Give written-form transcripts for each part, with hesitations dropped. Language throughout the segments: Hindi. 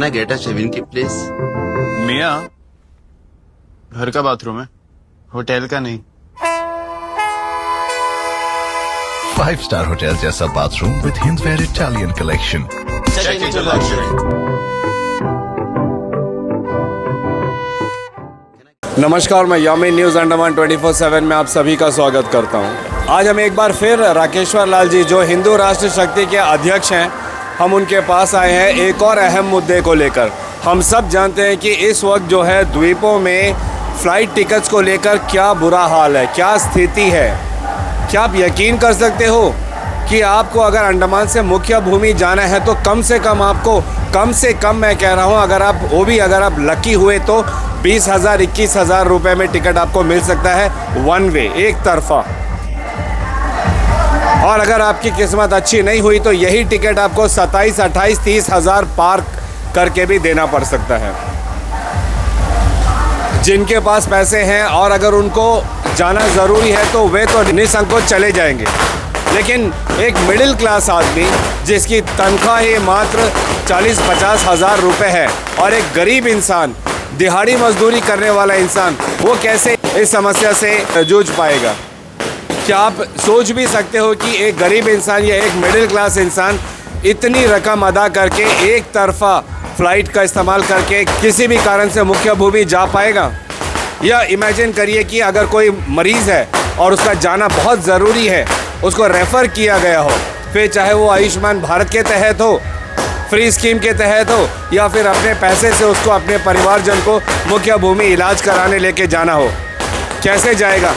Can I get a shaving kit, please? मियाँ, घर का बाथरूम है, होटल का नहीं। 5-star होटल जैसा bathroom with Hindware Italian collection. Check into luxury. नमस्कार, मैं यामी न्यूज़ अंडमान 24/7 में आप सभी का स्वागत करता हूं। आज हम एक बार फिर राकेश्वर लाल जी जो हिंदू राष्ट्र शक्ति के अध्यक्ष हैं, हम उनके पास आए हैं एक और अहम मुद्दे को लेकर। हम सब जानते हैं कि इस वक्त जो है द्वीपों में फ़्लाइट टिकट्स को लेकर क्या बुरा हाल है, क्या स्थिति है। क्या आप यकीन कर सकते हो कि आपको अगर अंडमान से मुख्य भूमि जाना है तो कम से कम आपको, कम से कम मैं कह रहा हूँ, अगर आप लकी हुए तो 20,000 21,000 रुपये में टिकट आपको मिल सकता है, वन वे, एक तरफा। और अगर आपकी किस्मत अच्छी नहीं हुई तो यही टिकट आपको 27, 28, 30 हज़ार पार करके भी देना पड़ सकता है। जिनके पास पैसे हैं और अगर उनको जाना ज़रूरी है तो वे तो निसंकोच चले जाएंगे, लेकिन एक मिडिल क्लास आदमी जिसकी तनख्वाह ही मात्र 40-50 हज़ार रुपये है और एक गरीब इंसान, दिहाड़ी मजदूरी करने वाला इंसान, वो कैसे इस समस्या से जूझ पाएगा। क्या आप सोच भी सकते हो कि एक गरीब इंसान या एक मिडिल क्लास इंसान इतनी रकम अदा करके एक तरफा फ़्लाइट का इस्तेमाल करके किसी भी कारण से मुख्य भूमि जा पाएगा। या इमेजिन करिए कि अगर कोई मरीज़ है और उसका जाना बहुत ज़रूरी है, उसको रेफ़र किया गया हो, फिर चाहे वो आयुष्मान भारत के तहत हो, फ्री स्कीम के तहत हो, या फिर अपने पैसे से उसको अपने परिवारजन को मुख्य भूमि इलाज कराने लेके जाना हो, कैसे जाएगा।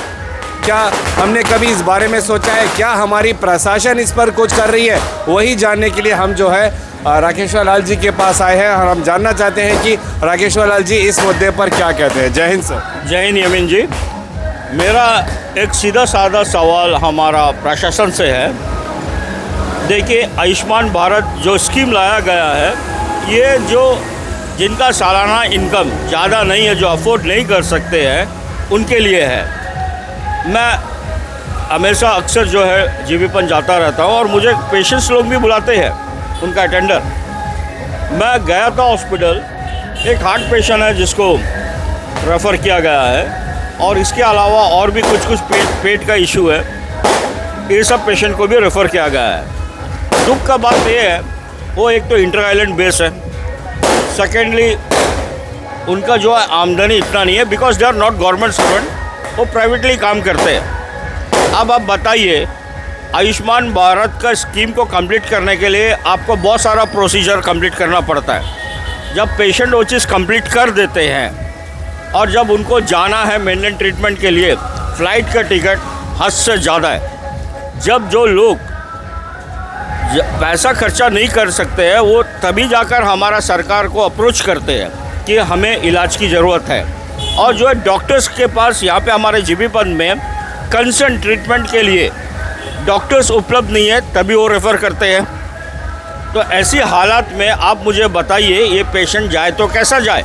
क्या हमने कभी इस बारे में सोचा है? क्या हमारी प्रशासन इस पर कुछ कर रही है? वही जानने के लिए हम जो है राकेश्वर लाल जी के पास आए हैं और हम जानना चाहते हैं कि राकेश्वर लाल जी इस मुद्दे पर क्या कहते हैं। जय हिंद सर। जय हिंद यमीन जी। मेरा एक सीधा साधा सवाल हमारा प्रशासन से है। देखिए, आयुष्मान भारत जो स्कीम लाया गया है, ये जो जिनका सालाना इनकम ज़्यादा नहीं है, जो अफोर्ड नहीं कर सकते हैं, उनके लिए है। मैं हमेशा अक्सर जो है जीबीपन जाता रहता हूँ और मुझे पेशेंट्स लोग भी बुलाते हैं, उनका अटेंडर। मैं गया था हॉस्पिटल, एक हार्ट पेशेंट है जिसको रेफ़र किया गया है और इसके अलावा और भी कुछ पेट का इशू है, ये सब पेशेंट को भी रेफ़र किया गया है। दुख का बात ये है, वो एक तो इंटर आइलैंड बेस है, सेकेंडली उनका जो है आमदनी इतना नहीं है, because they are not government servant, वो प्राइवेटली काम करते हैं। अब आप बताइए, आयुष्मान भारत का स्कीम को कंप्लीट करने के लिए आपको बहुत सारा प्रोसीजर कंप्लीट करना पड़ता है। जब पेशेंट वो चीज़ कंप्लीट कर देते हैं और जब उनको जाना है मेनटेन ट्रीटमेंट के लिए, फ़्लाइट का टिकट हद से ज़्यादा है। जब जो लोग पैसा खर्चा नहीं कर सकते हैं, वो तभी जाकर हमारा सरकार को अप्रोच करते हैं कि हमें इलाज की ज़रूरत है। और जो है डॉक्टर्स के पास यहाँ पे हमारे जीबीपन में कंसर्न ट्रीटमेंट के लिए डॉक्टर्स उपलब्ध नहीं है, तभी वो रेफ़र करते हैं। तो ऐसी हालात में आप मुझे बताइए, ये पेशेंट जाए तो कैसा जाए,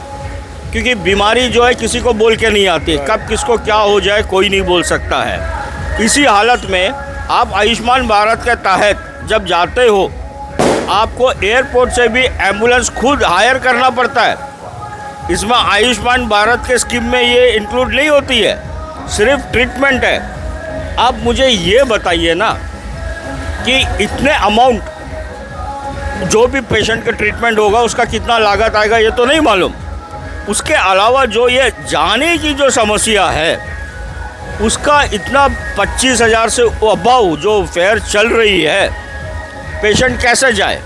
क्योंकि बीमारी जो है किसी को बोल के नहीं आती, कब किसको क्या हो जाए कोई नहीं बोल सकता है। इसी हालत में आप आयुष्मान भारत के तहत जब जाते हो, आपको एयरपोर्ट से भी एम्बुलेंस खुद हायर करना पड़ता है। इसमें आयुष्मान भारत के स्कीम में ये इंक्लूड नहीं होती है, सिर्फ ट्रीटमेंट है। आप मुझे ये बताइए ना कि इतने अमाउंट जो भी पेशेंट का ट्रीटमेंट होगा उसका कितना लागत आएगा, ये तो नहीं मालूम। उसके अलावा जो ये जाने की जो समस्या है, उसका इतना 25,000 से अबाव जो फेयर चल रही है, पेशेंट कैसे जाए।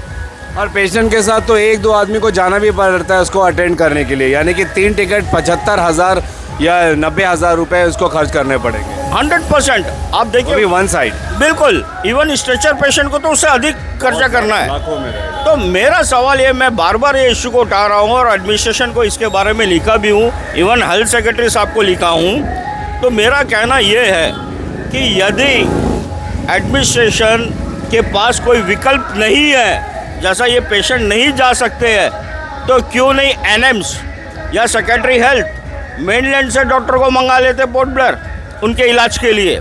और पेशेंट के साथ तो 1-2 आदमी को जाना भी पड़ता है उसको अटेंड करने के लिए, यानी कि 3 टिकट 75,000 या 90,000 रुपये उसको खर्च करने पड़ेंगे। 100% आप देखिए, वन साइड बिल्कुल, इवन स्ट्रेचर पेशेंट को तो उससे अधिक खर्चा करना है। तो मेरा सवाल ये, मैं बार बार ये इशू को उठा रहा हूँ और एडमिनिस्ट्रेशन को इसके बारे में लिखा भी हूँ, इवन हेल्थ सेक्रेटरी साहब को लिखा हूँ। तो मेरा कहना ये है कि यदि एडमिनिस्ट्रेशन के पास कोई विकल्प नहीं है, जैसा ये पेशेंट नहीं जा सकते हैं, तो क्यों नहीं एनएम्स या सेक्रेटरी हेल्थ मेनलैंड से डॉक्टर को मंगा लेते पोर्ट ब्लेयर उनके इलाज के लिए,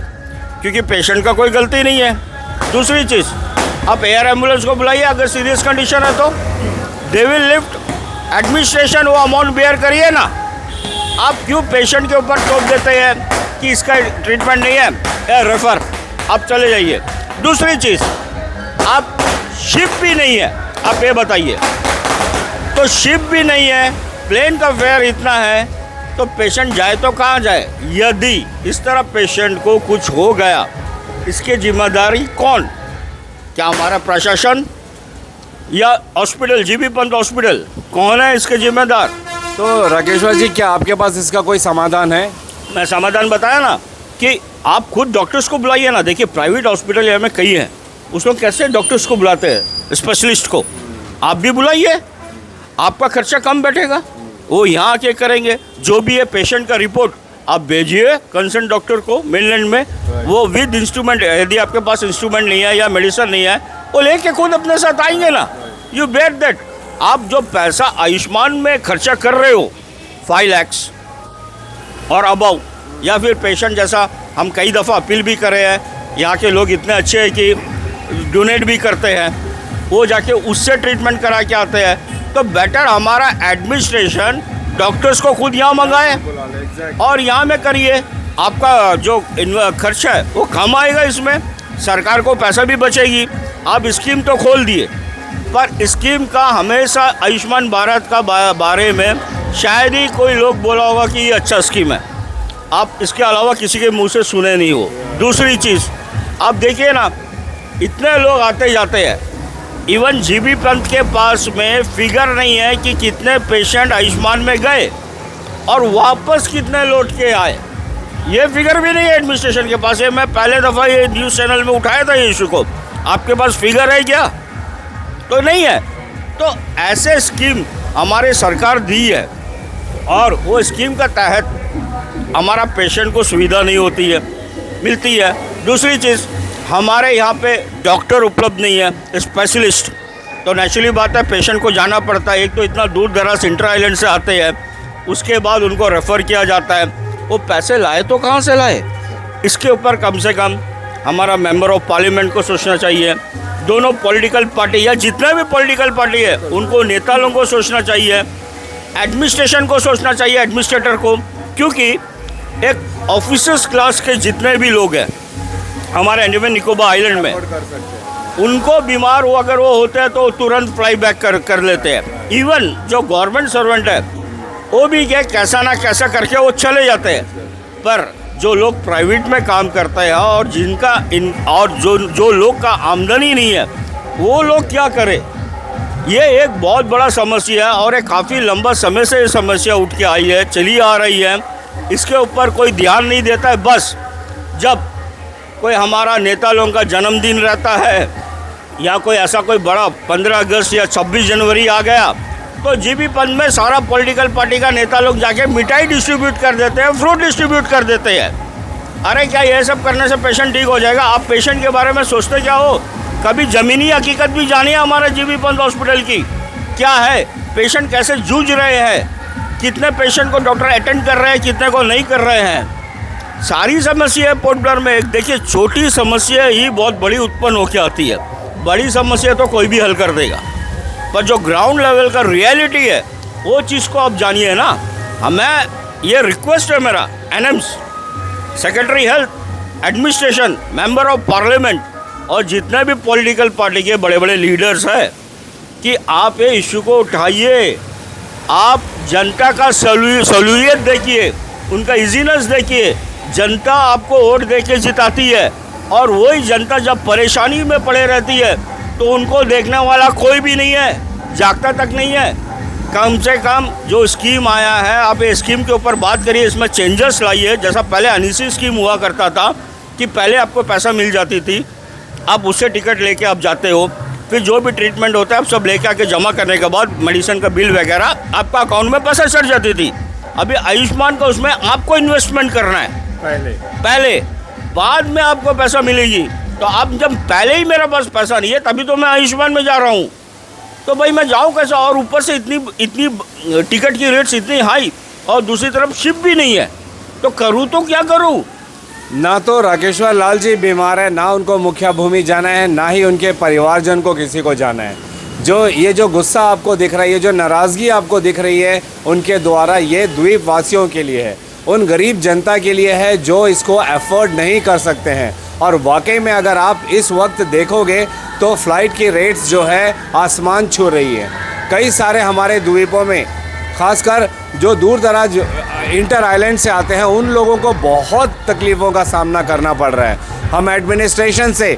क्योंकि पेशेंट का कोई गलती नहीं है। दूसरी चीज़, आप एयर एम्बुलेंस को बुलाइए, अगर सीरियस कंडीशन है तो दे विल लिफ्ट एडमिनिस्ट्रेशन वो अमाउंट बेयर करिए ना। आप क्यों पेशेंट के ऊपर थोप देते हैं कि इसका ट्रीटमेंट नहीं है, रेफर, आप चले जाइए। दूसरी चीज़, आप शिप भी नहीं है, आप ये बताइए, तो शिप भी नहीं है, प्लेन का फेयर इतना है, तो पेशेंट जाए तो कहाँ जाए? यदि इस तरह पेशेंट को कुछ हो गया, इसकी जिम्मेदारी कौन? क्या हमारा प्रशासन या हॉस्पिटल, जीबी पंत हॉस्पिटल, कौन है इसके जिम्मेदार? तो राकेश्वर जी, क्या आपके पास इसका कोई समाधान है? मैं समाधान बताया ना कि आप खुद डॉक्टर्स को बुलाइए ना। देखिए प्राइवेट हॉस्पिटल यहाँ में कई हैं, उसमें कैसे डॉक्टर्स को बुलाते हैं, स्पेशलिस्ट को। आप भी बुलाइए, आपका खर्चा कम बैठेगा, वो यहाँ आके करेंगे। जो भी है पेशेंट का रिपोर्ट आप भेजिए कंसर्न डॉक्टर को मेनलैंड में, वो विद इंस्ट्रूमेंट, यदि आपके पास इंस्ट्रूमेंट नहीं है या मेडिसिन नहीं है, वो लेके खुद अपने साथ आएंगे ना। You bet that. आप जो पैसा आयुष्मान में खर्चा कर रहे हो 5 लाख और अबाउ, या फिर पेशेंट जैसा हम कई दफ़ा अपील भी करे हैं, यहाँ के लोग इतने अच्छे हैं कि डोनेट भी करते हैं, वो जाके उससे ट्रीटमेंट करा के आते हैं। तो बेटर हमारा एडमिनिस्ट्रेशन डॉक्टर्स को खुद यहाँ मंगाए और यहाँ में करिए। आपका जो खर्चा है वो कम आएगा, इसमें सरकार को पैसा भी बचेगी। आप स्कीम तो खोल दिए, पर स्कीम का हमेशा आयुष्मान भारत का बारे में शायद ही कोई लोग बोला होगा कि ये अच्छा स्कीम है। आप इसके अलावा किसी के मुंह से सुने नहीं हो। दूसरी चीज़, आप देखिए ना, इतने लोग आते जाते हैं, इवन जीबी पंत के पास में फिगर नहीं है कि कितने पेशेंट आयुष्मान में गए और वापस कितने लौट के आए। ये फिगर भी नहीं है एडमिनिस्ट्रेशन के पास। मैं पहले दफ़ा ये न्यूज़ चैनल में उठाया था ये इशू को। आपके पास फिगर है क्या? तो नहीं है। तो ऐसे स्कीम हमारे सरकार दी है और वो स्कीम का तहत हमारा पेशेंट को सुविधा नहीं होती है, मिलती है। दूसरी चीज़, हमारे यहाँ पे डॉक्टर उपलब्ध नहीं है, स्पेशलिस्ट। तो नेचुरली बात है, पेशेंट को जाना पड़ता है। एक तो इतना दूर दराज इंटर आइलैंड से आते हैं, उसके बाद उनको रेफ़र किया जाता है। वो पैसे लाए तो कहाँ से लाए? इसके ऊपर कम से कम हमारा मेंबर ऑफ पार्लियामेंट को सोचना चाहिए। दोनों पॉलिटिकल पार्टी या जितने भी पॉलिटिकल पार्टी है उनको, नेता लोगों को सोचना चाहिए, एडमिनिस्ट्रेशन को सोचना चाहिए, एडमिनिस्ट्रेटर को। क्योंकि एक ऑफिसर्स क्लास के जितने भी लोग हैं हमारे अंडमान निकोबार आइलैंड में, उनको बीमार हो अगर वो होते हैं तो तुरंत फ्लाई बैक कर लेते हैं। इवन जो गवर्नमेंट सर्वेंट है वो भी क्या कैसा ना कैसा करके वो चले जाते हैं। पर जो लोग प्राइवेट में काम करते हैं और जिनका जो लोग का आमदनी नहीं है, वो लोग क्या करें? ये एक बहुत बड़ा समस्या है और एक काफ़ी लंबा समय से ये समस्या उठ के आई है, चली आ रही है। इसके ऊपर कोई ध्यान नहीं देता है। बस जब कोई हमारा नेता लोगों का जन्मदिन रहता है या कोई ऐसा कोई बड़ा 15 अगस्त या 26 जनवरी आ गया, तो जीबी पंत में सारा पॉलिटिकल पार्टी का नेता लोग जाके मिठाई डिस्ट्रीब्यूट कर देते हैं, फ्रूट डिस्ट्रीब्यूट कर देते हैं। अरे क्या ये सब करने से पेशेंट ठीक हो जाएगा? आप पेशेंट के बारे में सोचते क्या हो? कभी ज़मीनी हकीकत भी जानिए हमारे जीबी पंत हॉस्पिटल की क्या है, पेशेंट कैसे जूझ रहे हैं, कितने पेशेंट को डॉक्टर अटेंड कर रहे हैं, कितने को नहीं कर रहे हैं। सारी समस्या है पोर्ट ब्लेयर में। देखिए, छोटी समस्या ही बहुत बड़ी उत्पन्न होकर आती है। बड़ी समस्या तो कोई भी हल कर देगा, पर जो ग्राउंड लेवल का रियलिटी है वो चीज़ को आप जानिए ना। हमें ये रिक्वेस्ट है मेरा, ANMs, secretary health, administration, member of parliament और जितने भी पॉलिटिकल पार्टी के बड़े बड़े लीडर्स हैं कि आप ये इशू को उठाइए। आप जनता का सहूलियत देखिए, उनका इजीनेस देखिए। जनता आपको वोट दे के जिताती है और वही जनता जब परेशानी में पड़े रहती है तो उनको देखने वाला कोई भी नहीं है, जागता तक नहीं है। कम से कम जो स्कीम आया है, आप ये स्कीम के ऊपर बात करिए, इसमें चेंजेस लाइए। जैसा पहले अनिसी स्कीम हुआ करता था कि पहले आपको पैसा मिल जाती थी, आप उससे टिकट लेके आप जाते हो, फिर जो भी ट्रीटमेंट होता है आप सब लेके आके जमा करने के बाद मेडिसिन का बिल वगैरह आपका अकाउंट में पैसा चढ़ जाती थी। अभी आयुष्मान का उसमें आपको इन्वेस्टमेंट करना है पहले, बाद में आपको पैसा मिलेगी। तो अब जब पहले ही मेरे पास पैसा नहीं है तभी तो मैं आयुष्मान में जा रहा हूँ, तो भाई मैं जाऊँ कैसा? और ऊपर से इतनी टिकट की रेट्स इतनी हाई और दूसरी तरफ शिप भी नहीं है, तो करूँ तो क्या करूँ? ना तो राकेश्वर लाल जी बीमार है, ना उनको मुख्य भूमि जाना है, ना ही उनके परिवारजन को किसी को जाना है। जो ये जो गुस्सा आपको दिख रहा है, ये जो नाराज़गी आपको दिख रही है, उनके द्वारा ये द्वीप वासियों के लिए है, उन गरीब जनता के लिए है जो इसको अफोर्ड नहीं कर सकते हैं। और वाकई में अगर आप इस वक्त देखोगे तो फ़्लाइट की रेट्स जो है आसमान छू रही है। कई सारे हमारे द्वीपों में ख़ासकर जो दूर दराज इंटर आइलैंड से आते हैं उन लोगों को बहुत तकलीफ़ों का सामना करना पड़ रहा है। हम एडमिनिस्ट्रेशन से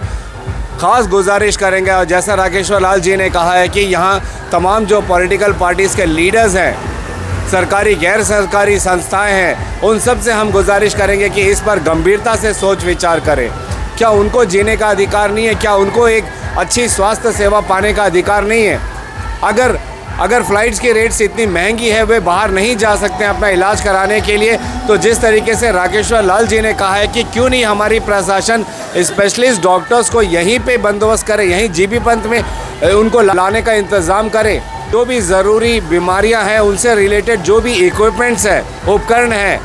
ख़ास गुजारिश करेंगे, और जैसा राकेश्वर लाल जी ने कहा है कि यहाँ तमाम जो पॉलिटिकल पार्टीज़ के लीडर्स हैं, सरकारी गैर सरकारी संस्थाएं हैं, उन सब से हम गुजारिश करेंगे कि इस पर गंभीरता से सोच विचार करें। क्या उनको जीने का अधिकार नहीं है? क्या उनको एक अच्छी स्वास्थ्य सेवा पाने का अधिकार नहीं है? अगर फ़्लाइट्स की रेट्स इतनी महंगी है, वे बाहर नहीं जा सकते हैं अपना इलाज कराने के लिए, तो जिस तरीके से राकेश्वर लाल जी ने कहा है कि क्यों नहीं हमारी प्रशासन स्पेशलिस्ट डॉक्टर्स को यहीं पे बंदोबस्त करे, यहीं जीबी पंत में उनको लाने का इंतज़ाम करे। जो भी ज़रूरी बीमारियां हैं उनसे रिलेटेड जो भी इक्विपमेंट्स हैं, उपकरण हैं,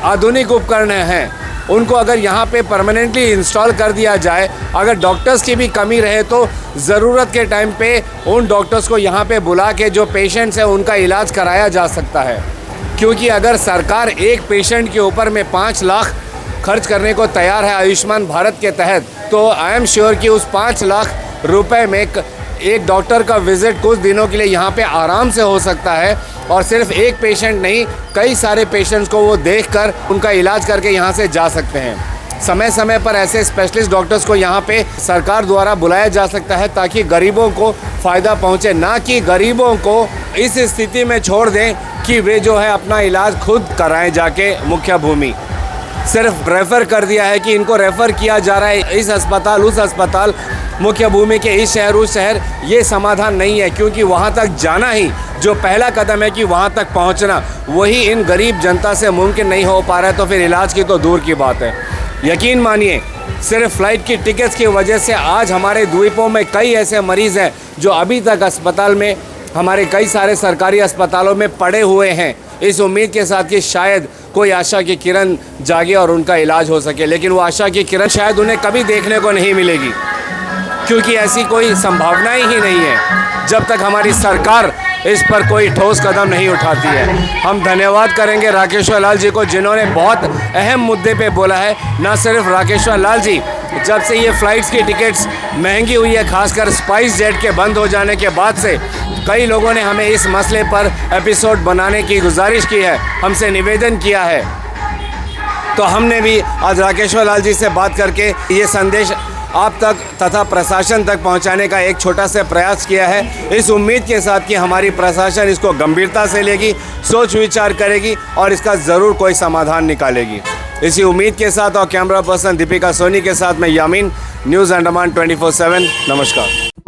आधुनिक उपकरण हैं, उनको अगर यहाँ पे परमानेंटली इंस्टॉल कर दिया जाए। अगर डॉक्टर्स की भी कमी रहे तो ज़रूरत के टाइम पे उन डॉक्टर्स को यहाँ पे बुला के जो पेशेंट्स हैं उनका इलाज कराया जा सकता है। क्योंकि अगर सरकार एक पेशेंट के ऊपर में 5 लाख खर्च करने को तैयार है आयुष्मान भारत के तहत, तो आई एम श्योर कि उस 5 लाख रुपए में एक डॉक्टर का विज़िट कुछ दिनों के लिए यहाँ पे आराम से हो सकता है। और सिर्फ एक पेशेंट नहीं, कई सारे पेशेंट्स को वो देखकर उनका इलाज करके यहाँ से जा सकते हैं। समय समय पर ऐसे स्पेशलिस्ट डॉक्टर्स को यहाँ पे सरकार द्वारा बुलाया जा सकता है ताकि गरीबों को फ़ायदा पहुँचे, ना कि गरीबों को इस स्थिति में छोड़ दें कि वे जो है अपना इलाज खुद कराएं जाके मुख्य भूमि। सिर्फ रेफ़र कर दिया है कि इनको रेफ़र किया जा रहा है इस अस्पताल उस अस्पताल, मुख्य भूमि के इस शहर उस शहर, ये समाधान नहीं है। क्योंकि वहाँ तक जाना ही जो पहला कदम है कि वहाँ तक पहुँचना, वही इन गरीब जनता से मुमकिन नहीं हो पा रहा है, तो फिर इलाज की तो दूर की बात है। यकीन मानिए, सिर्फ फ़्लाइट की टिकट्स की वजह से आज हमारे द्वीपों में कई ऐसे मरीज़ हैं जो अभी तक अस्पताल में, हमारे कई सारे सरकारी अस्पतालों में पड़े हुए हैं, इस उम्मीद के साथ कि शायद कोई आशा की किरण जागे और उनका इलाज हो सके। लेकिन वो आशा की किरण शायद उन्हें कभी देखने को नहीं मिलेगी, क्योंकि ऐसी कोई संभावना ही नहीं है जब तक हमारी सरकार इस पर कोई ठोस कदम नहीं उठाती है। हम धन्यवाद करेंगे राकेश्वर लाल जी को, जिन्होंने बहुत अहम मुद्दे पे बोला है। ना सिर्फ राकेश्वर लाल जी, जब से ये फ़्लाइट्स की टिकट्स महंगी हुई है, खासकर स्पाइस जेट के बंद हो जाने के बाद से, कई लोगों ने हमें इस मसले पर एपिसोड बनाने की गुजारिश की है, हमसे निवेदन किया है। तो हमने भी आज राकेश्वर लाल जी से बात करके ये संदेश आप तक तथा प्रशासन तक पहुंचाने का एक छोटा सा प्रयास किया है, इस उम्मीद के साथ कि हमारी प्रशासन इसको गंभीरता से लेगी, सोच विचार करेगी और इसका ज़रूर कोई समाधान निकालेगी। इसी उम्मीद के साथ और कैमरा पर्सन दीपिका सोनी के साथ मैं यामीन, न्यूज़ अंडमान 24/7। नमस्कार।